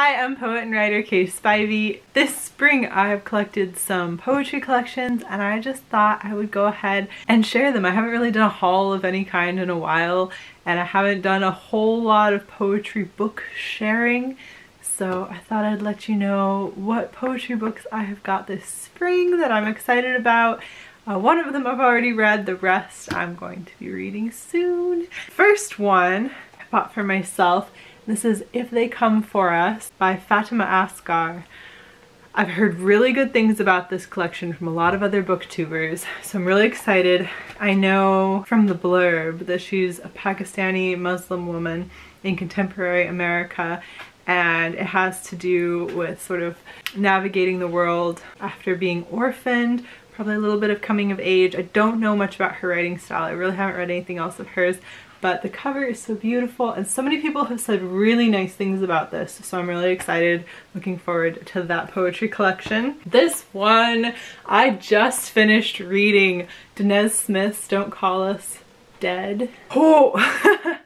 Hi, I'm poet and writer Kate Spivey. This spring I have collected some poetry collections and I just thought I would go ahead and share them. I haven't really done a haul of any kind in a while and I haven't done a whole lot of poetry book sharing. So I thought I'd let you know what poetry books I have got this spring that I'm excited about. One of them I've already read, the rest I'm going to be reading soon. First one I bought for myself. This is If They Come For Us by Fatima Asghar. I've heard really good things about this collection from a lot of other booktubers, so I'm really excited. I know from the blurb that she's a Pakistani Muslim woman in contemporary America, and it has to do with sort of navigating the world after being orphaned, probably a little bit of coming of age. I don't know much about her writing style. I really haven't read anything else of hers, but the cover is so beautiful and so many people have said really nice things about this, so I'm really excited, looking forward to that poetry collection. This one, I just finished reading Denise Smith's Don't Call Us Dead. Oh,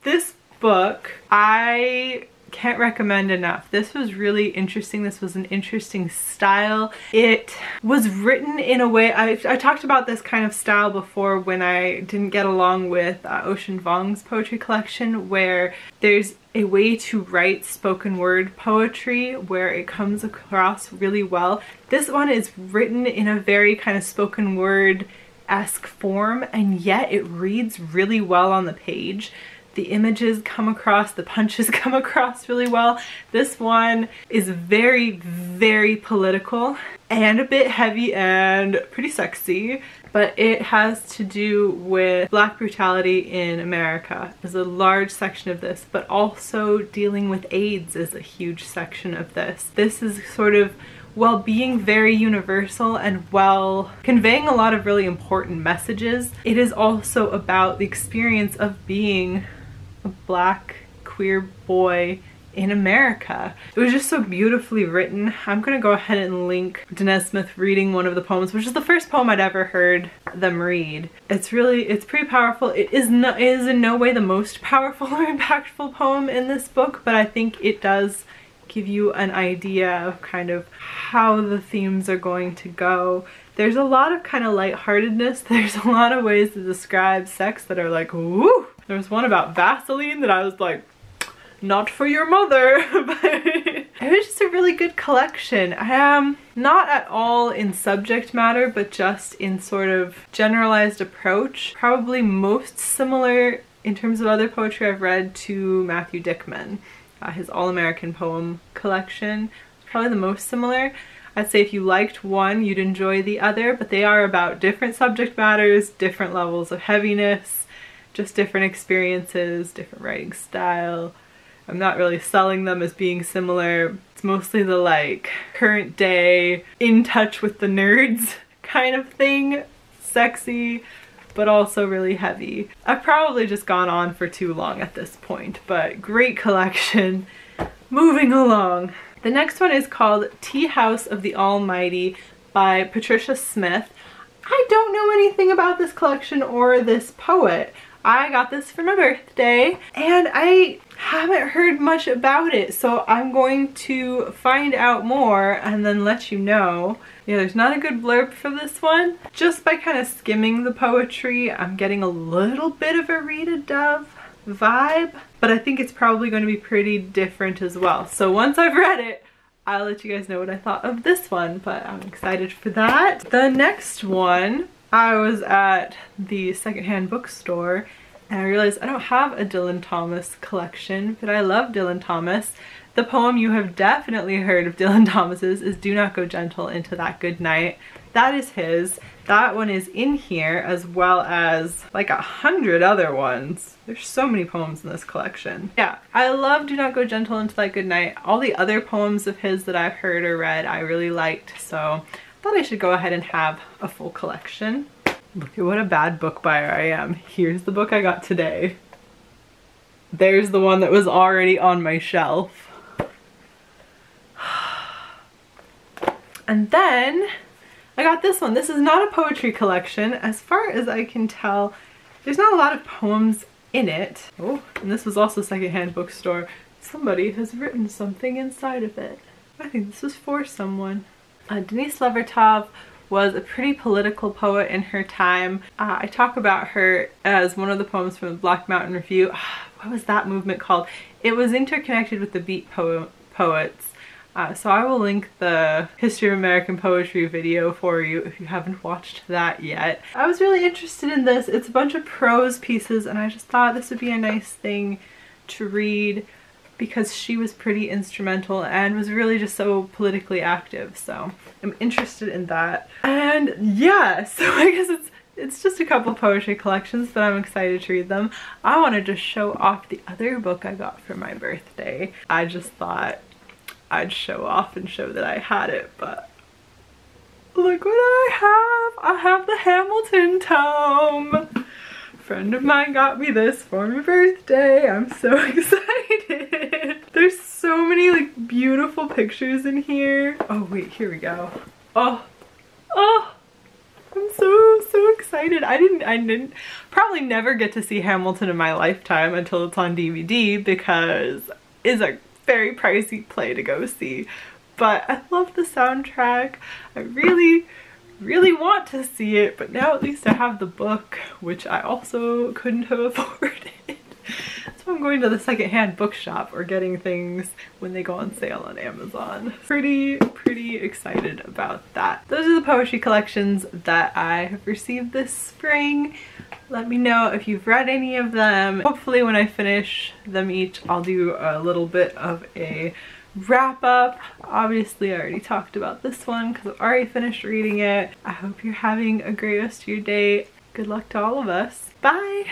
this book I can't recommend enough. This was really interesting. This was an interesting style. It was written in a way, I talked about this kind of style before when I didn't get along with Ocean Vuong's poetry collection, where there's a way to write spoken word poetry where it comes across really well. This one is written in a very kind of spoken word-esque form, and yet it reads really well on the page. The images come across, the punches come across really well. This one is very, very political and a bit heavy and pretty sexy, but it has to do with Black brutality in America. There's a large section of this, but also dealing with AIDS is a huge section of this. This is sort of, while being very universal and while conveying a lot of really important messages, it is also about the experience of being a Black queer boy in America. It was just so beautifully written. I'm gonna go ahead and link Denise Smith reading one of the poems, which is the first poem I'd ever heard them read. It's pretty powerful. It is in no way the most powerful or impactful poem in this book, but I think it does give you an idea of kind of how the themes are going to go. There's a lot of kind of lightheartedness. There's a lot of ways to describe sex that are like, woo! There was one about Vaseline that I was like, not for your mother, but it was just a really good collection. I am not at all in subject matter, but just in sort of generalized approach. Probably most similar in terms of other poetry I've read to Matthew Dickman. His All-American Poem collection is probably the most similar. I'd say if you liked one, you'd enjoy the other, but they are about different subject matters, different levels of heaviness, just different experiences, different writing style. I'm not really selling them as being similar. It's mostly the like current day, in touch with the nerds kind of thing. Sexy, but also really heavy. I've probably just gone on for too long at this point, but great collection. Moving along. The next one is called Tea House of the Almighty by Patricia Smith. I don't know anything about this collection or this poet. I got this for my birthday and I haven't heard much about it, so I'm going to find out more and then let you know. Yeah, there's not a good blurb for this one. Just by kind of skimming the poetry, I'm getting a little bit of a Rita Dove vibe, but I think it's probably going to be pretty different as well. So once I've read it, I'll let you guys know what I thought of this one, but I'm excited for that. The next one, I was at the secondhand bookstore and I realized I don't have a Dylan Thomas collection, but I love Dylan Thomas. The poem you have definitely heard of Dylan Thomas's is Do Not Go Gentle Into That Good Night. That is his. That one is in here, as well as like 100 other ones. There's so many poems in this collection. Yeah, I love Do Not Go Gentle Into That Good Night. All the other poems of his that I've heard or read I really liked, so I thought I should go ahead and have a full collection. Look at what a bad book buyer I am. Here's the book I got today. There's the one that was already on my shelf. And then I got this one. This is not a poetry collection. As far as I can tell, there's not a lot of poems in it. Oh, and this was also secondhand bookstore. Somebody has written something inside of it. I think this is for someone. Denise Levert was a pretty political poet in her time. I talk about her as one of the poems from the Black Mountain Review. What was that movement called? It was interconnected with the Beat poets. So I will link the History of American Poetry video for you if you haven't watched that yet. I was really interested in this. It's a bunch of prose pieces and I just thought this would be a nice thing to read because she was pretty instrumental and was really just so politically active. So I'm interested in that. And yeah, so I guess it's just a couple poetry collections, but I'm excited to read them. I want to just show off the other book I got for my birthday. I just thought I'd show off and show that I had it, but look what I have! I have the Hamilton tome! A friend of mine got me this for my birthday. I'm so excited! There's so many like beautiful pictures in here. Oh wait, here we go. Oh! I'm so excited. I didn't probably never get to see Hamilton in my lifetime until it's on DVD because it's a very pricey play to go see, but I love the soundtrack. I really want to see it, but now at least I have the book, which I also couldn't have afforded. So I'm going to the secondhand bookshop or getting things when they go on sale on Amazon. Pretty excited about that. Those are the poetry collections that I have received this spring. Let me know if you've read any of them. Hopefully when I finish them each, I'll do a little bit of a wrap up. Obviously I already talked about this one because I've already finished reading it. I hope you're having a great rest of your day. Good luck to all of us. Bye!